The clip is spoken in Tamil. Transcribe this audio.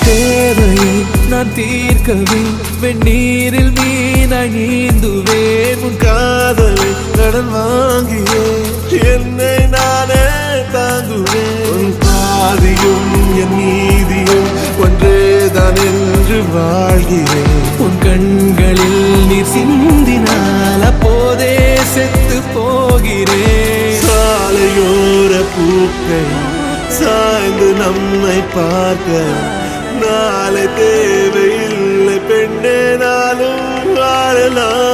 தேவையை நான் தீர்க்கவே வெந்நீரில் மீனாய் நீந்துவேன். உன் காதலை கடன் வாங்கியே என்னை நானே தாங்குவேன். உன் பாதியும் என் நீதியும் ஒன்றேதான் என்று வாழ்கிறேன். உன் கண்களில் நீர் சிந்தினால் அப்போதே செத்து போகிறேன். சாலையோர பூக்கள் சாய்ந்து நம்மை பார்க்க நாளை தேவையில்லை பெண்ணே நாளும் வாழலாம்.